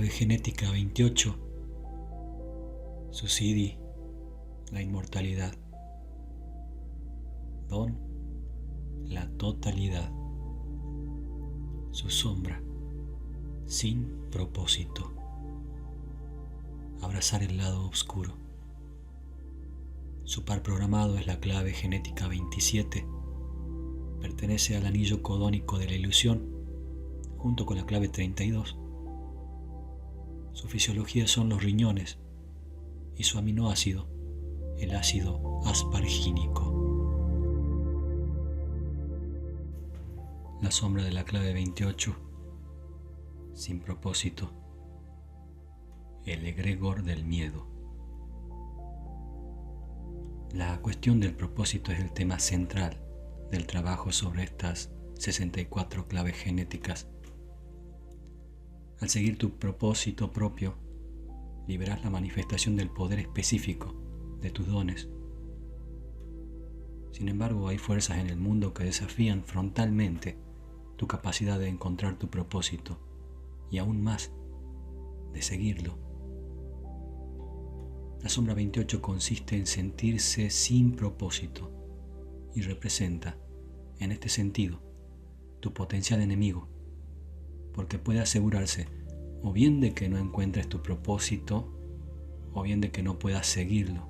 clave genética 28, su CD, la inmortalidad. Don, la totalidad. Su sombra, sin propósito. Abrazar el lado oscuro. Su par programado es la clave genética 27. Pertenece al anillo codónico de la ilusión, junto con la clave 32. Su fisiología son los riñones y su aminoácido, el ácido aspargínico. La sombra de la clave 28, sin propósito, el egregor del miedo. La cuestión del propósito es el tema central del trabajo sobre estas 64 claves genéticas. Al seguir tu propósito propio, liberas la manifestación del poder específico de tus dones. Sin embargo, hay fuerzas en el mundo que desafían frontalmente tu capacidad de encontrar tu propósito y aún más, de seguirlo. La sombra 28 consiste en sentirse sin propósito y representa, en este sentido, tu potencial enemigo, porque puede asegurarse o bien de que no encuentres tu propósito o bien de que no puedas seguirlo.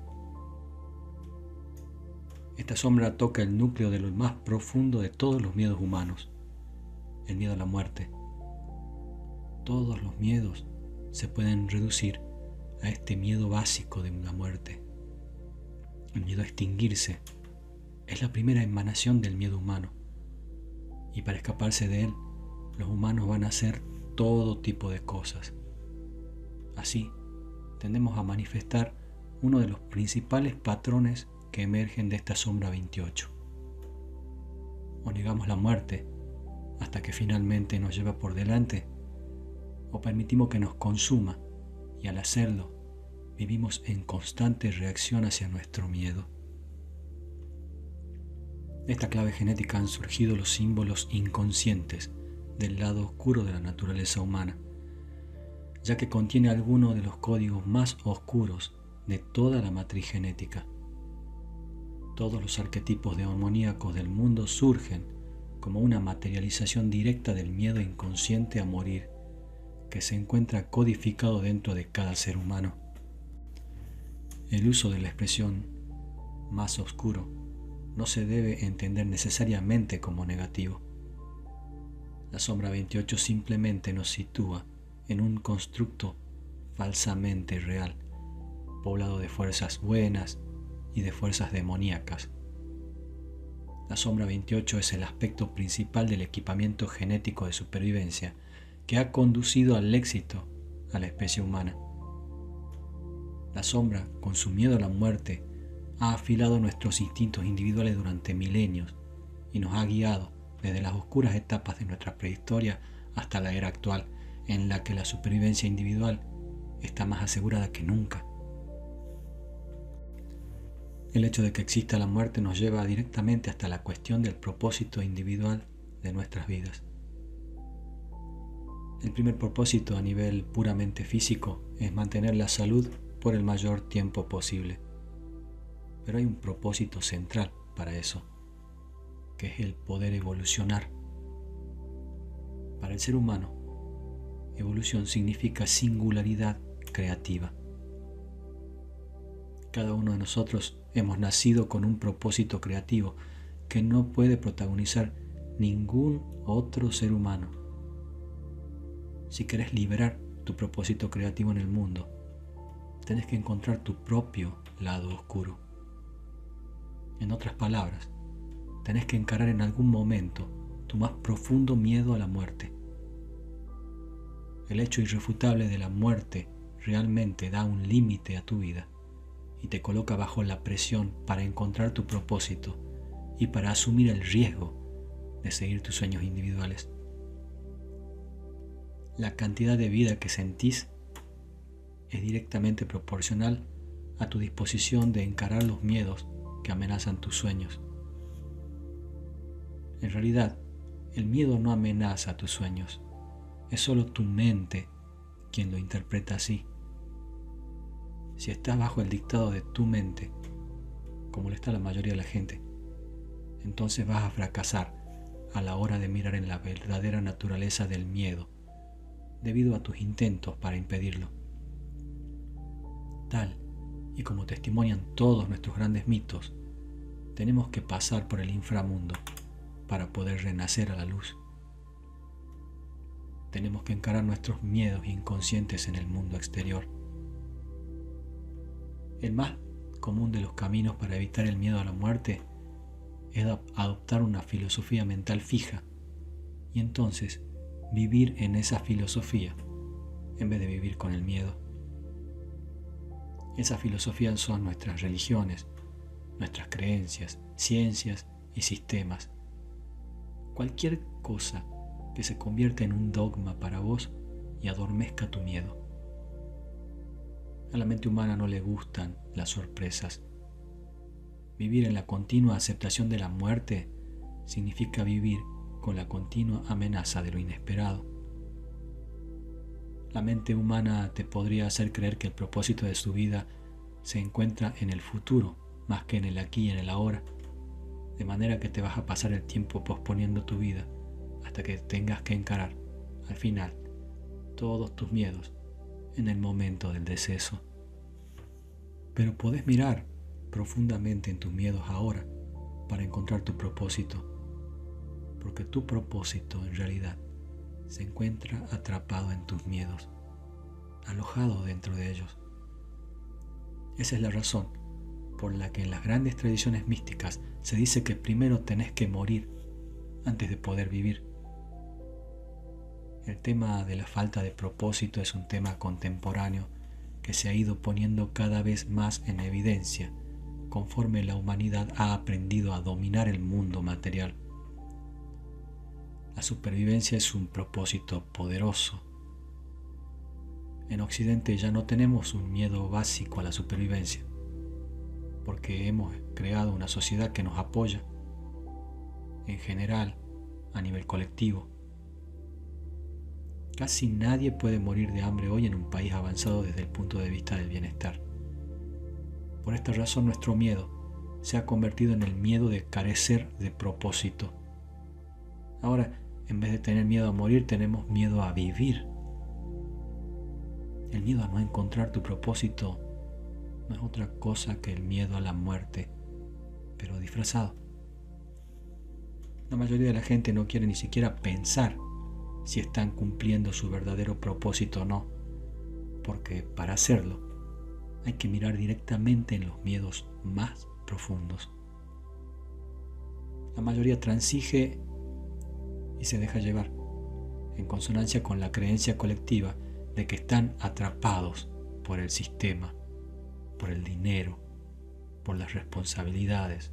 Esta sombra toca el núcleo de lo más profundo de todos los miedos humanos, el miedo a la muerte. Todos los miedos se pueden reducir a este miedo básico de la muerte. El miedo a extinguirse es la primera emanación del miedo humano, y para escaparse de él, los humanos van a hacer todo tipo de cosas. Así, tendemos a manifestar uno de los principales patrones que emergen de esta sombra 28. O negamos la muerte hasta que finalmente nos lleva por delante, o permitimos que nos consuma y al hacerlo vivimos en constante reacción hacia nuestro miedo. De esta clave genética han surgido los símbolos inconscientes del lado oscuro de la naturaleza humana, ya que contiene algunos de los códigos más oscuros de toda la matriz genética. Todos los arquetipos demoníacos del mundo surgen como una materialización directa del miedo inconsciente a morir, que se encuentra codificado dentro de cada ser humano. El uso de la expresión más oscuro no se debe entender necesariamente como negativo. La sombra 28 simplemente nos sitúa en un constructo falsamente real, poblado de fuerzas buenas y de fuerzas demoníacas. La sombra 28 es el aspecto principal del equipamiento genético de supervivencia que ha conducido al éxito a la especie humana. La sombra, con su miedo a la muerte, ha afilado nuestros instintos individuales durante milenios y nos ha guiado desde las oscuras etapas de nuestra prehistoria hasta la era actual, en la que la supervivencia individual está más asegurada que nunca. El hecho de que exista la muerte nos lleva directamente hasta la cuestión del propósito individual de nuestras vidas. El primer propósito a nivel puramente físico es mantener la salud por el mayor tiempo posible. Pero hay un propósito central para eso, que es el poder evolucionar. Para el ser humano, evolución significa singularidad creativa. Cada uno de nosotros hemos nacido con un propósito creativo que no puede protagonizar ningún otro ser humano. Si querés liberar tu propósito creativo en el mundo, tenés que encontrar tu propio lado oscuro. En otras palabras, tenés que encarar en algún momento tu más profundo miedo a la muerte. El hecho irrefutable de la muerte realmente da un límite a tu vida y te coloca bajo la presión para encontrar tu propósito y para asumir el riesgo de seguir tus sueños individuales. La cantidad de vida que sentís es directamente proporcional a tu disposición de encarar los miedos que amenazan tus sueños. En realidad, el miedo no amenaza tus sueños, es solo tu mente quien lo interpreta así. Si estás bajo el dictado de tu mente, como lo está la mayoría de la gente, entonces vas a fracasar a la hora de mirar en la verdadera naturaleza del miedo, debido a tus intentos para impedirlo. Tal y como testimonian todos nuestros grandes mitos, tenemos que pasar por el inframundo para poder renacer a la luz. Tenemos que encarar nuestros miedos inconscientes en el mundo exterior. El más común de los caminos para evitar el miedo a la muerte es adoptar una filosofía mental fija y entonces vivir en esa filosofía en vez de vivir con el miedo. Esas filosofías son nuestras religiones, nuestras creencias, ciencias y sistemas. Cualquier cosa que se convierta en un dogma para vos y adormezca tu miedo. A la mente humana no le gustan las sorpresas. Vivir en la continua aceptación de la muerte significa vivir con la continua amenaza de lo inesperado. La mente humana te podría hacer creer que el propósito de su vida se encuentra en el futuro más que en el aquí y en el ahora, de manera que te vas a pasar el tiempo posponiendo tu vida hasta que tengas que encarar, al final, todos tus miedos en el momento del deceso. Pero podés mirar profundamente en tus miedos ahora para encontrar tu propósito, porque tu propósito en realidad se encuentra atrapado en tus miedos, alojado dentro de ellos. Esa es la razón por la que en las grandes tradiciones místicas se dice que primero tenés que morir antes de poder vivir. El tema de la falta de propósito es un tema contemporáneo que se ha ido poniendo cada vez más en evidencia conforme la humanidad ha aprendido a dominar el mundo material. La supervivencia es un propósito poderoso. En Occidente ya no tenemos un miedo básico a la supervivencia, porque hemos creado una sociedad que nos apoya, en general, a nivel colectivo. Casi nadie puede morir de hambre hoy en un país avanzado desde el punto de vista del bienestar. Por esta razón nuestro miedo se ha convertido en el miedo de carecer de propósito. Ahora, en vez de tener miedo a morir, tenemos miedo a vivir. El miedo a no encontrar tu propósito no es otra cosa que el miedo a la muerte, pero disfrazado. La mayoría de la gente no quiere ni siquiera pensar si están cumpliendo su verdadero propósito o no, porque para hacerlo hay que mirar directamente en los miedos más profundos. La mayoría transige y se deja llevar, en consonancia con la creencia colectiva de que están atrapados por el sistema, por el dinero, por las responsabilidades,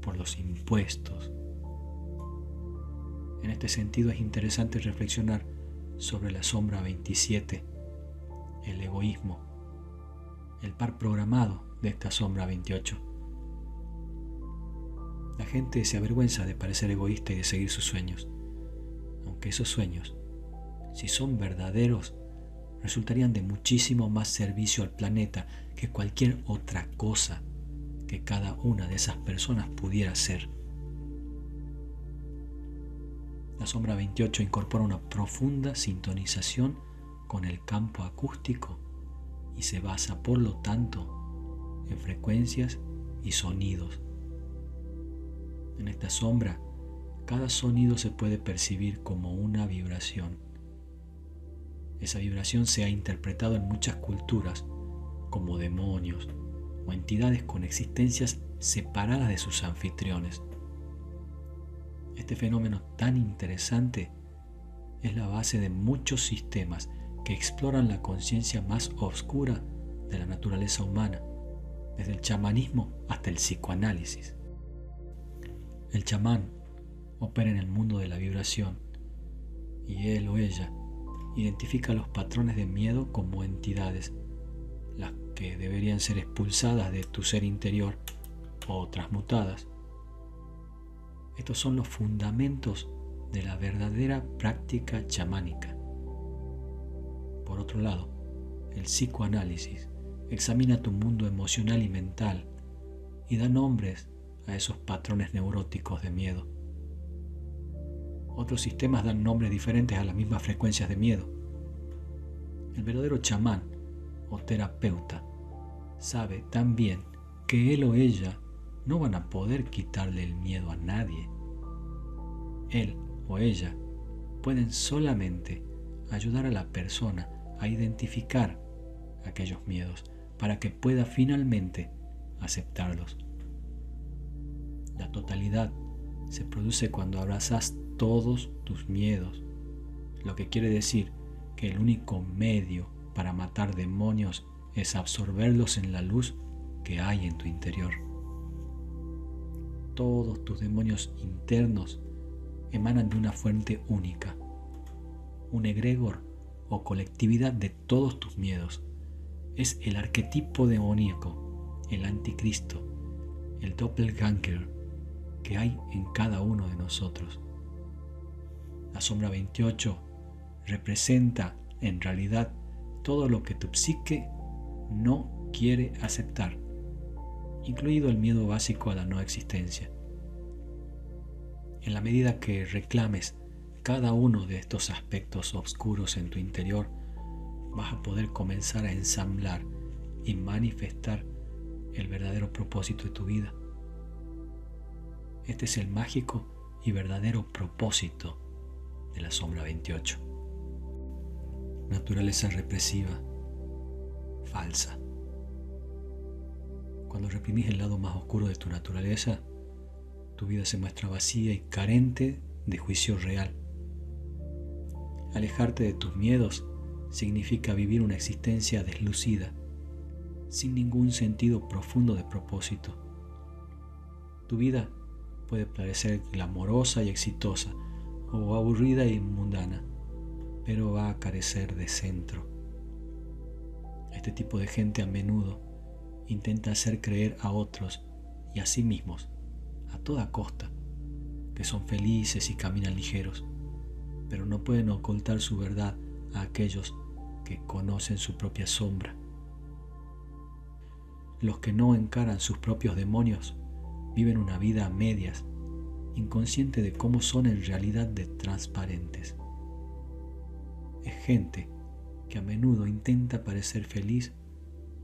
por los impuestos. En este sentido es interesante reflexionar sobre la sombra 27, el egoísmo, el par programado de esta sombra 28. La gente se avergüenza de parecer egoísta y de seguir sus sueños, aunque esos sueños, si son verdaderos, resultarían de muchísimo más servicio al planeta que cualquier otra cosa que cada una de esas personas pudiera hacer. La sombra 28 incorpora una profunda sintonización con el campo acústico y se basa, por lo tanto, en frecuencias y sonidos. En esta sombra, cada sonido se puede percibir como una vibración. Esa vibración se ha interpretado en muchas culturas como demonios o entidades con existencias separadas de sus anfitriones. Este fenómeno tan interesante es la base de muchos sistemas que exploran la conciencia más oscura de la naturaleza humana, desde el chamanismo hasta el psicoanálisis. El chamán opera en el mundo de la vibración y él o ella identifica los patrones de miedo como entidades, las que deberían ser expulsadas de tu ser interior o transmutadas. Estos son los fundamentos de la verdadera práctica chamánica. Por otro lado, el psicoanálisis examina tu mundo emocional y mental y da nombres a esos patrones neuróticos de miedo. Otros sistemas dan nombres diferentes a las mismas frecuencias de miedo. El verdadero chamán o terapeuta sabe también que él o ella no van a poder quitarle el miedo a nadie. Él o ella pueden solamente ayudar a la persona a identificar aquellos miedos para que pueda finalmente aceptarlos. La totalidad se produce cuando abrazas todos tus miedos, lo que quiere decir que el único medio para matar demonios es absorberlos en la luz que hay en tu interior. Todos tus demonios internos emanan de una fuente única, un egregor o colectividad de todos tus miedos. Es el arquetipo demoníaco, el anticristo, el doppelganger que hay en cada uno de nosotros. La sombra 28 representa en realidad todo lo que tu psique no quiere aceptar, incluido el miedo básico a la no existencia. En la medida que reclames cada uno de estos aspectos oscuros en tu interior, vas a poder comenzar a ensamblar y manifestar el verdadero propósito de tu vida. Este es el mágico y verdadero propósito de la sombra 28. Naturaleza represiva, falsa. Cuando reprimís el lado más oscuro de tu naturaleza, tu vida se muestra vacía y carente de juicio real. Alejarte de tus miedos significa vivir una existencia deslucida, sin ningún sentido profundo de propósito. Tu vida puede parecer glamorosa y exitosa, o aburrida y mundana, pero va a carecer de centro. Este tipo de gente a menudo intenta hacer creer a otros y a sí mismos, a toda costa, que son felices y caminan ligeros, pero no pueden ocultar su verdad a aquellos que conocen su propia sombra. Los que no encaran sus propios demonios viven una vida a medias, inconsciente de cómo son en realidad de transparentes. Es gente que a menudo intenta parecer feliz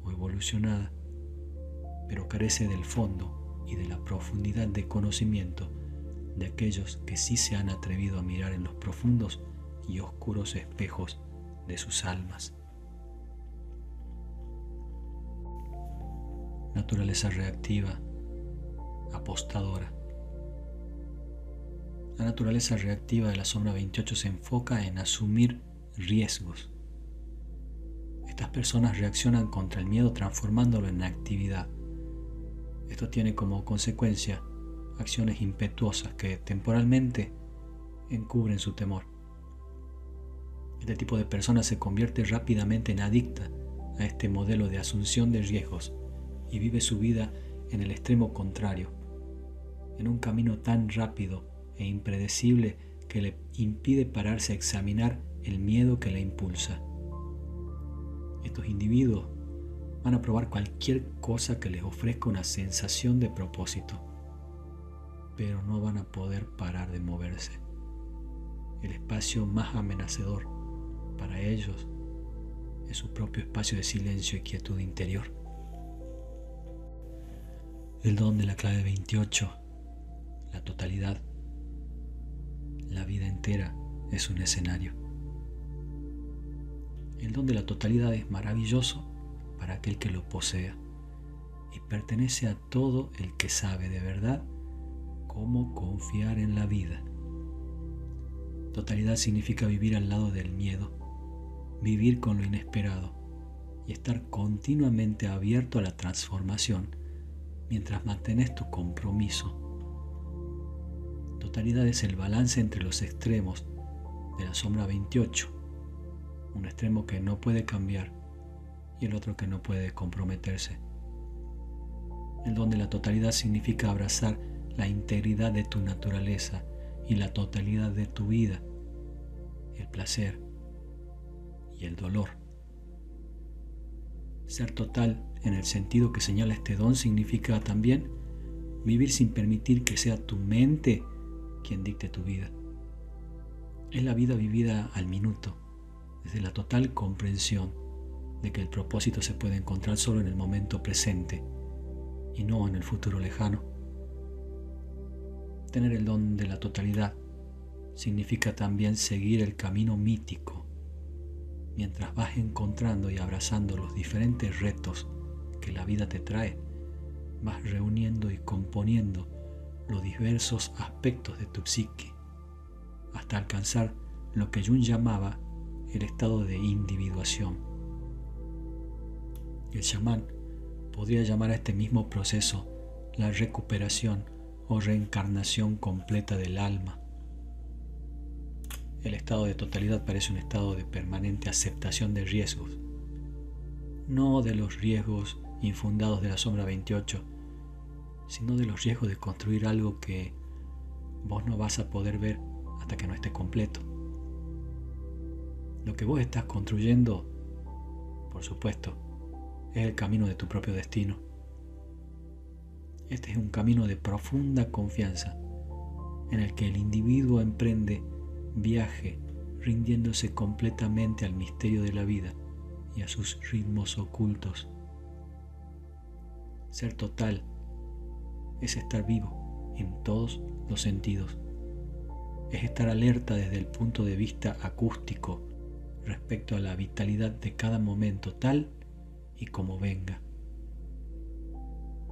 o evolucionada, pero carece del fondo y de la profundidad de conocimiento de aquellos que sí se han atrevido a mirar en los profundos y oscuros espejos de sus almas. Naturaleza reactiva, apostadora. La naturaleza reactiva de la sombra 28 se enfoca en asumir riesgos. Estas personas reaccionan contra el miedo transformándolo en actividad. Esto tiene como consecuencia acciones impetuosas que temporalmente encubren su temor. Este tipo de persona se convierte rápidamente en adicta a este modelo de asunción de riesgos y vive su vida en el extremo contrario, en un camino tan rápido e impredecible que le impide pararse a examinar el miedo que le impulsa. Estos individuos van a probar cualquier cosa que les ofrezca una sensación de propósito, pero no van a poder parar de moverse. El espacio más amenazador para ellos es su propio espacio de silencio y quietud interior. El don de la clave 28, la totalidad. La vida entera es un escenario. El don de la totalidad es maravilloso para aquel que lo posea y pertenece a todo el que sabe de verdad cómo confiar en la vida. Totalidad significa vivir al lado del miedo, vivir con lo inesperado y estar continuamente abierto a la transformación mientras mantienes tu compromiso. Totalidad es el balance entre los extremos de la sombra 28, un extremo que no puede cambiar y el otro que no puede comprometerse. El don de la totalidad significa abrazar la integridad de tu naturaleza y la totalidad de tu vida, el placer y el dolor. Ser total, en el sentido que señala este don, significa también vivir sin permitir que sea tu mente quien dicte tu vida. Es la vida vivida al minuto, desde la total comprensión de que el propósito se puede encontrar solo en el momento presente y no en el futuro lejano. Tener el don de la totalidad significa también seguir el camino mítico, mientras vas encontrando y abrazando los diferentes retos que la vida te trae, vas reuniendo y componiendo los diversos aspectos de tu psique, hasta alcanzar lo que Jung llamaba el estado de individuación. El chamán podría llamar a este mismo proceso la recuperación o reencarnación completa del alma. El estado de totalidad parece un estado de permanente aceptación de riesgos, no de los riesgos infundados de la sombra 28, sino de los riesgos de construir algo que vos no vas a poder ver hasta que no esté completo. Lo que vos estás construyendo, por supuesto, es el camino de tu propio destino. Este es un camino de profunda confianza, en el que el individuo emprende viaje rindiéndose completamente al misterio de la vida y a sus ritmos ocultos. Ser total es estar vivo en todos los sentidos. Es estar alerta desde el punto de vista acústico respecto a la vitalidad de cada momento tal y como venga.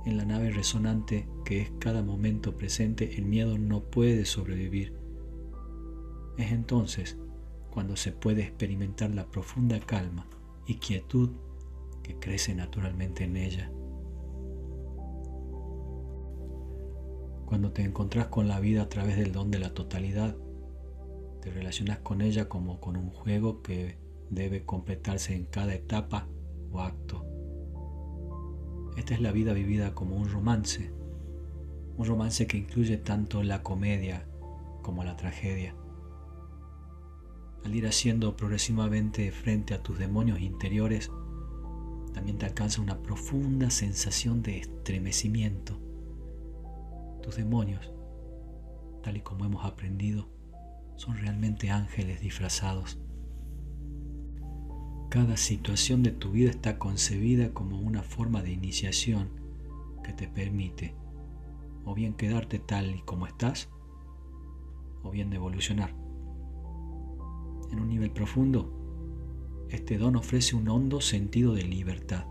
En la nave resonante que es cada momento presente, el miedo no puede sobrevivir. Es entonces cuando se puede experimentar la profunda calma y quietud que crece naturalmente en ella. Cuando te encontrás con la vida a través del don de la totalidad, te relacionás con ella como con un juego que debe completarse en cada etapa o acto. Esta es la vida vivida como un romance que incluye tanto la comedia como la tragedia. Al ir haciendo progresivamente frente a tus demonios interiores, también te alcanza una profunda sensación de estremecimiento. Tus demonios, tal y como hemos aprendido, son realmente ángeles disfrazados. Cada situación de tu vida está concebida como una forma de iniciación que te permite o bien quedarte tal y como estás, o bien de evolucionar. En un nivel profundo, este don ofrece un hondo sentido de libertad,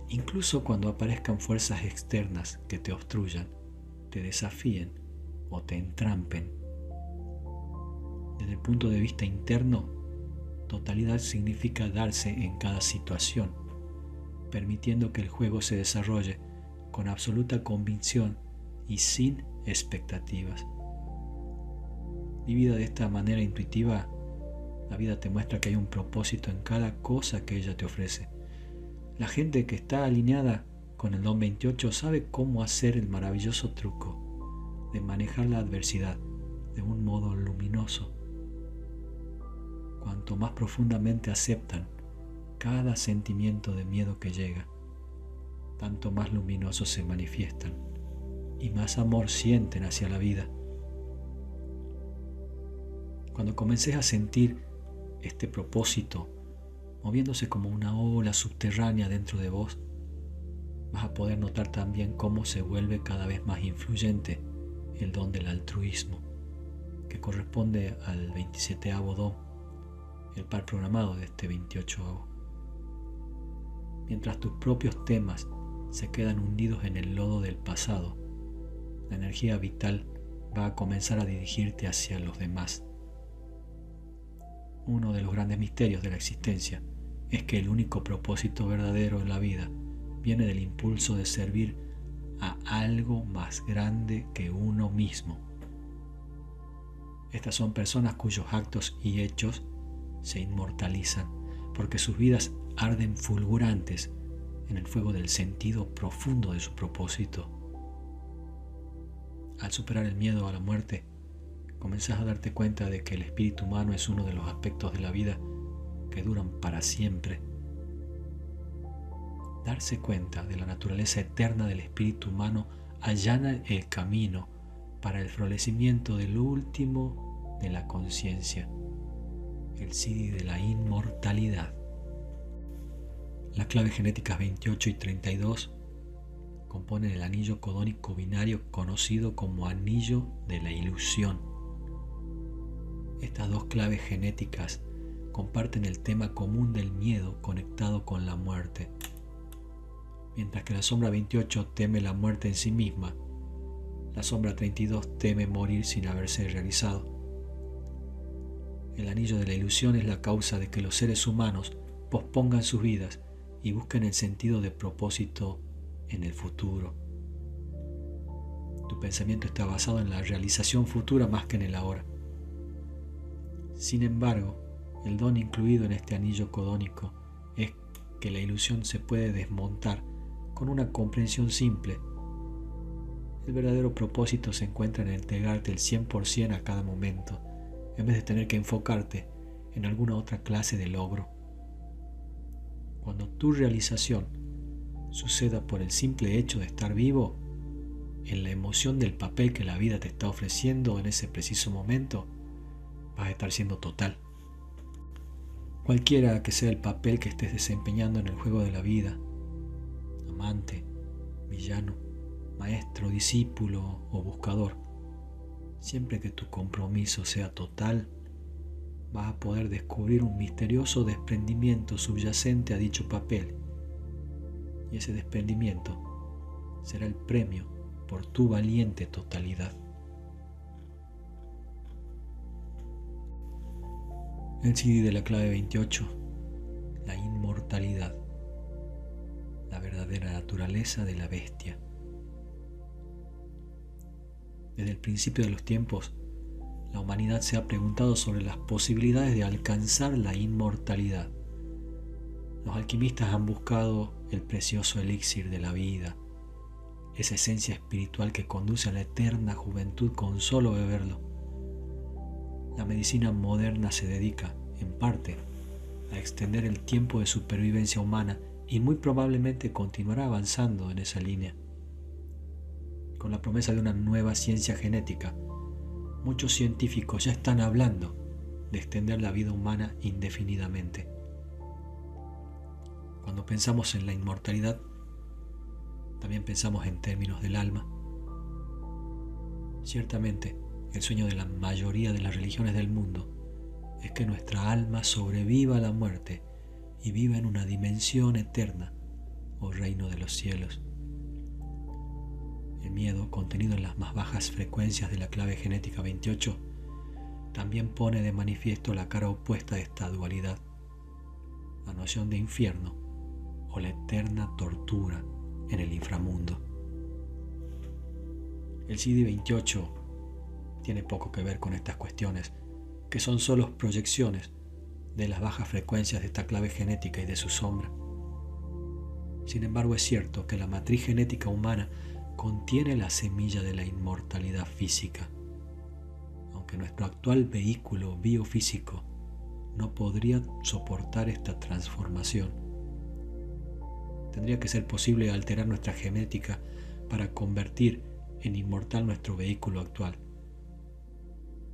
incluso cuando aparezcan fuerzas externas que te obstruyan, te desafíen o te entrampen. Desde el punto de vista interno, totalidad significa darse en cada situación, permitiendo que el juego se desarrolle con absoluta convicción y sin expectativas. Vivida de esta manera intuitiva, la vida te muestra que hay un propósito en cada cosa que ella te ofrece. La gente que está alineada con el don 28 sabe cómo hacer el maravilloso truco de manejar la adversidad de un modo luminoso. Cuanto más profundamente aceptan cada sentimiento de miedo que llega, tanto más luminosos se manifiestan y más amor sienten hacia la vida. Cuando comences a sentir este propósito moviéndose como una ola subterránea dentro de vos, vas a poder notar también cómo se vuelve cada vez más influyente el don del altruismo, que corresponde al 27º don, el par programado de este 28º. Mientras tus propios temas se quedan hundidos en el lodo del pasado, la energía vital va a comenzar a dirigirte hacia los demás. Uno de los grandes misterios de la existencia es que el único propósito verdadero en la vida viene del impulso de servir a algo más grande que uno mismo. Estas son personas cuyos actos y hechos se inmortalizan porque sus vidas arden fulgurantes en el fuego del sentido profundo de su propósito. Al superar el miedo a la muerte, comenzás a darte cuenta de que el espíritu humano es uno de los aspectos de la vida que duran para siempre. Darse cuenta de la naturaleza eterna del espíritu humano allana el camino para el florecimiento del último de la conciencia, el Siddhi de la inmortalidad. Las claves genéticas 28 y 32 componen el anillo codónico binario conocido como anillo de la ilusión. Estas dos claves genéticas comparten el tema común del miedo conectado con la muerte. Mientras que la sombra 28 teme la muerte en sí misma, la sombra 32 teme morir sin haberse realizado. El anillo de la ilusión es la causa de que los seres humanos pospongan sus vidas y busquen el sentido de propósito en el futuro. Tu pensamiento está basado en la realización futura más que en el ahora. Sin embargo, el don incluido en este anillo codónico es que la ilusión se puede desmontar con una comprensión simple. El verdadero propósito se encuentra en entregarte el 100% a cada momento, en vez de tener que enfocarte en alguna otra clase de logro. Cuando tu realización suceda por el simple hecho de estar vivo, en la emoción del papel que la vida te está ofreciendo en ese preciso momento, vas a estar siendo total. Cualquiera que sea el papel que estés desempeñando en el juego de la vida, amante, villano, maestro, discípulo o buscador, siempre que tu compromiso sea total, vas a poder descubrir un misterioso desprendimiento subyacente a dicho papel, y ese desprendimiento será el premio por tu valiente totalidad. El Siddhi de la clave 28, la inmortalidad, la verdadera naturaleza de la bestia. Desde el principio de los tiempos, la humanidad se ha preguntado sobre las posibilidades de alcanzar la inmortalidad. Los alquimistas han buscado el precioso elixir de la vida, esa esencia espiritual que conduce a la eterna juventud con solo beberlo. La medicina moderna se dedica, en parte, a extender el tiempo de supervivencia humana y muy probablemente continuará avanzando en esa línea. Con la promesa de una nueva ciencia genética, muchos científicos ya están hablando de extender la vida humana indefinidamente. Cuando pensamos en la inmortalidad, también pensamos en términos del alma. Ciertamente, el sueño de la mayoría de las religiones del mundo es que nuestra alma sobreviva a la muerte y viva en una dimensión eterna o reino de los cielos. El miedo, contenido en las más bajas frecuencias de la clave genética 28, también pone de manifiesto la cara opuesta de esta dualidad, la noción de infierno o la eterna tortura en el inframundo. El Siddhi 28 tiene poco que ver con estas cuestiones, que son solo proyecciones de las bajas frecuencias de esta clave genética y de su sombra. Sin embargo, es cierto que la matriz genética humana contiene la semilla de la inmortalidad física, aunque nuestro actual vehículo biofísico no podría soportar esta transformación. Tendría que ser posible alterar nuestra genética para convertir en inmortal nuestro vehículo actual,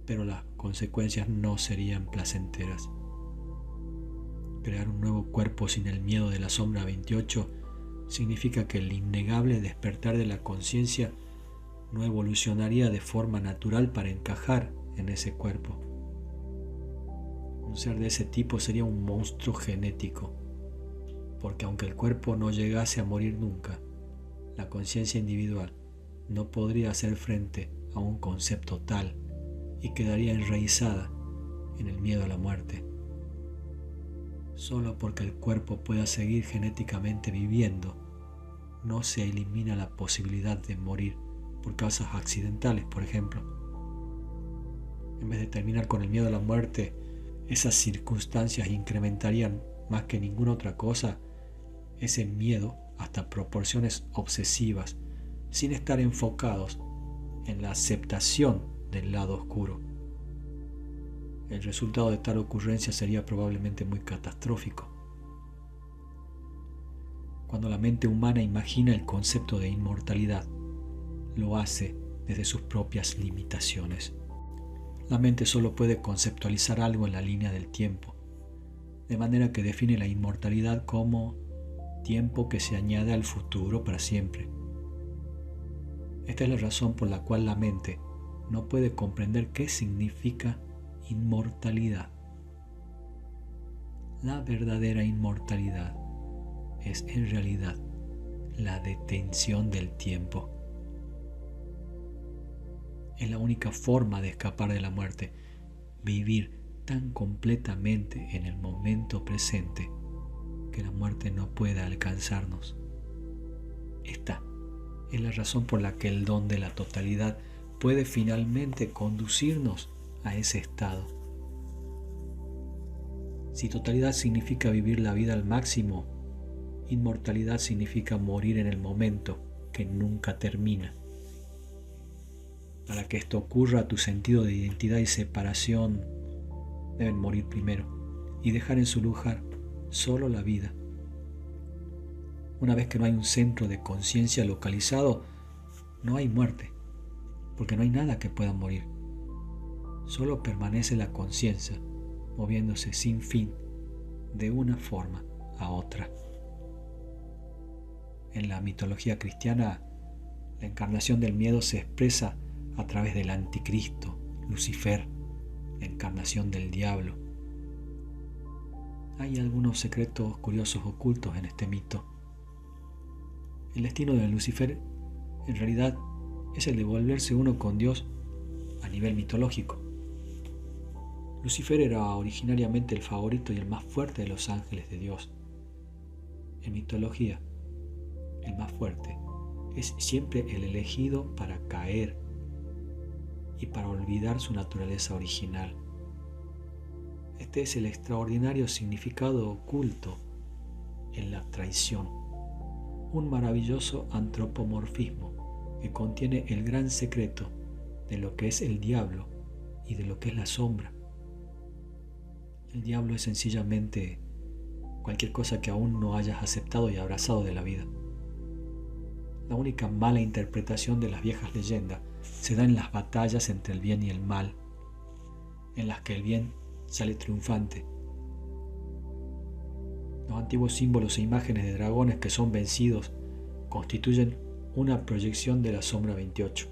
pero las consecuencias no serían placenteras. Crear un nuevo cuerpo sin el miedo de la sombra 28 significa que el innegable despertar de la conciencia no evolucionaría de forma natural para encajar en ese cuerpo. Un ser de ese tipo sería un monstruo genético, porque aunque el cuerpo no llegase a morir nunca, la conciencia individual no podría hacer frente a un concepto tal y quedaría enraizada en el miedo a la muerte. Solo porque el cuerpo pueda seguir genéticamente viviendo, no se elimina la posibilidad de morir por causas accidentales, por ejemplo. En vez de terminar con el miedo a la muerte, esas circunstancias incrementarían más que ninguna otra cosa ese miedo hasta proporciones obsesivas, sin estar enfocados en la aceptación del lado oscuro. El resultado de tal ocurrencia sería probablemente muy catastrófico. Cuando la mente humana imagina el concepto de inmortalidad, lo hace desde sus propias limitaciones. La mente solo puede conceptualizar algo en la línea del tiempo, de manera que define la inmortalidad como tiempo que se añade al futuro para siempre. Esta es la razón por la cual la mente no puede comprender qué significa inmortalidad. La verdadera inmortalidad es en realidad la detención del tiempo. Es la única forma de escapar de la muerte, vivir tan completamente en el momento presente que la muerte no pueda alcanzarnos. Esta es la razón por la que el don de la totalidad puede finalmente conducirnos a ese estado. Si totalidad significa vivir la vida al máximo, inmortalidad significa morir en el momento que nunca termina. Para que esto ocurra, tu sentido de identidad y separación deben morir primero y dejar en su lugar solo la vida. Una vez que no hay un centro de conciencia localizado, no hay muerte, porque no hay nada que pueda morir. Solo permanece la conciencia, moviéndose sin fin de una forma a otra. En la mitología cristiana, la encarnación del miedo se expresa a través del anticristo, Lucifer, la encarnación del diablo. Hay algunos secretos curiosos ocultos en este mito. El destino de Lucifer en realidad es el de volverse uno con Dios a nivel mitológico. Lucifer era originariamente el favorito y el más fuerte de los ángeles de Dios. En mitología, el más fuerte es siempre el elegido para caer y para olvidar su naturaleza original. Este es el extraordinario significado oculto en la traición, un maravilloso antropomorfismo que contiene el gran secreto de lo que es el diablo y de lo que es la sombra. El diablo es sencillamente cualquier cosa que aún no hayas aceptado y abrazado de la vida. La única mala interpretación de las viejas leyendas se da en las batallas entre el bien y el mal, en las que el bien sale triunfante. Los antiguos símbolos e imágenes de dragones que son vencidos constituyen una proyección de la sombra 28.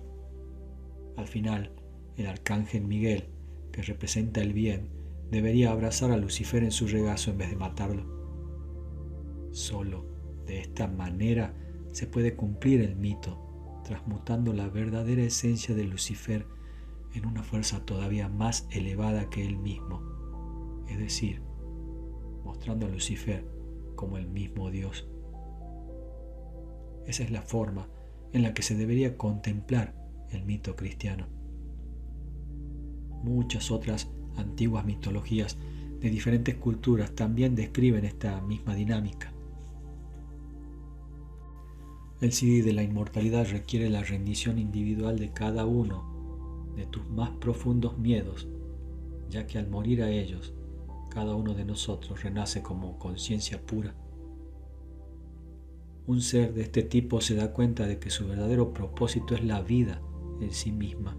Al final, el arcángel Miguel, que representa el bien, debería abrazar a Lucifer en su regazo en vez de matarlo. Solo de esta manera se puede cumplir el mito, transmutando la verdadera esencia de Lucifer en una fuerza todavía más elevada que él mismo, es decir, mostrando a Lucifer como el mismo Dios. Esa es la forma en la que se debería contemplar el mito cristiano. Muchas otras antiguas mitologías de diferentes culturas también describen esta misma dinámica. El CD de la inmortalidad requiere la rendición individual de cada uno de tus más profundos miedos, ya que al morir a ellos, cada uno de nosotros renace como conciencia pura. Un ser de este tipo se da cuenta de que su verdadero propósito es la vida en sí misma,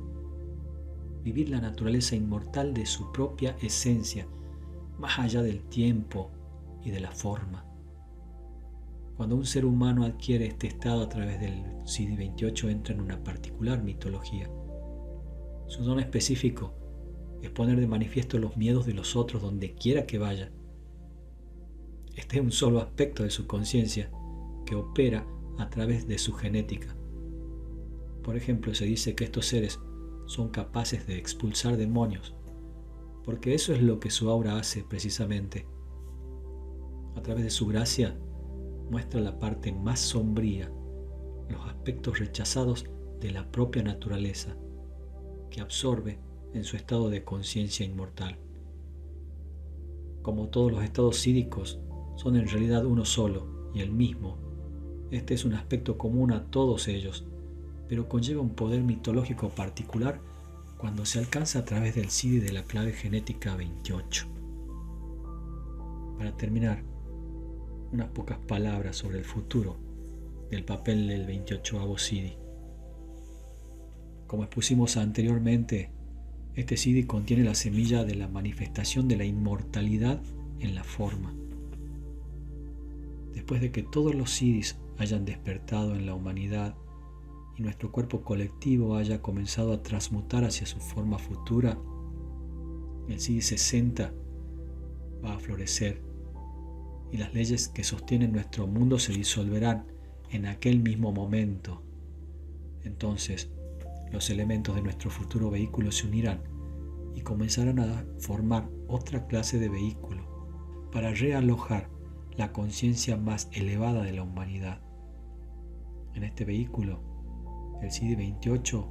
vivir la naturaleza inmortal de su propia esencia, más allá del tiempo y de la forma. Cuando un ser humano adquiere este estado a través del CD28 entra en una particular mitología. Su don específico es poner de manifiesto los miedos de los otros donde quiera que vaya. Este es un solo aspecto de su conciencia que opera a través de su genética. Por ejemplo, se dice que estos seres son capaces de expulsar demonios, porque eso es lo que su aura hace precisamente. A través de su gracia muestra la parte más sombría, los aspectos rechazados de la propia naturaleza, que absorbe en su estado de conciencia inmortal. Como todos los estados sídicos son en realidad uno solo y el mismo, este es un aspecto común a todos ellos, pero conlleva un poder mitológico particular cuando se alcanza a través del SIDI de la clave genética 28. Para terminar, unas pocas palabras sobre el futuro del papel del 28avo SIDI. Como expusimos anteriormente, este SIDI contiene la semilla de la manifestación de la inmortalidad en la forma. Después de que todos los SIDIs hayan despertado en la humanidad y nuestro cuerpo colectivo haya comenzado a transmutar hacia su forma futura, el SIDI 60 va a florecer y las leyes que sostienen nuestro mundo se disolverán en aquel mismo momento. Entonces, los elementos de nuestro futuro vehículo se unirán y comenzarán a formar otra clase de vehículo para realojar la conciencia más elevada de la humanidad. En este vehículo, el SIDI 28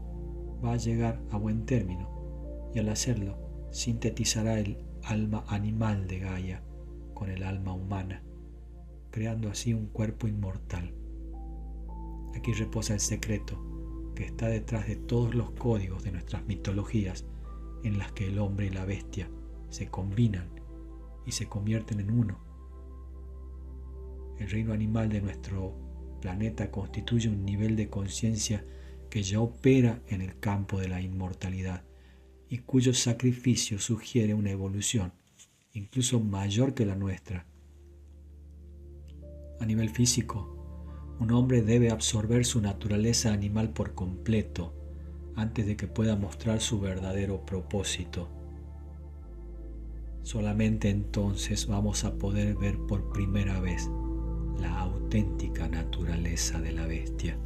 va a llegar a buen término y al hacerlo sintetizará el alma animal de Gaia con el alma humana, creando así un cuerpo inmortal. Aquí reposa el secreto que está detrás de todos los códigos de nuestras mitologías en las que el hombre y la bestia se combinan y se convierten en uno. El reino animal de nuestro planeta constituye un nivel de conciencia que ya opera en el campo de la inmortalidad y cuyo sacrificio sugiere una evolución incluso mayor que la nuestra. A nivel físico, un hombre debe absorber su naturaleza animal por completo antes de que pueda mostrar su verdadero propósito. Solamente entonces vamos a poder ver por primera vez la auténtica naturaleza de la bestia.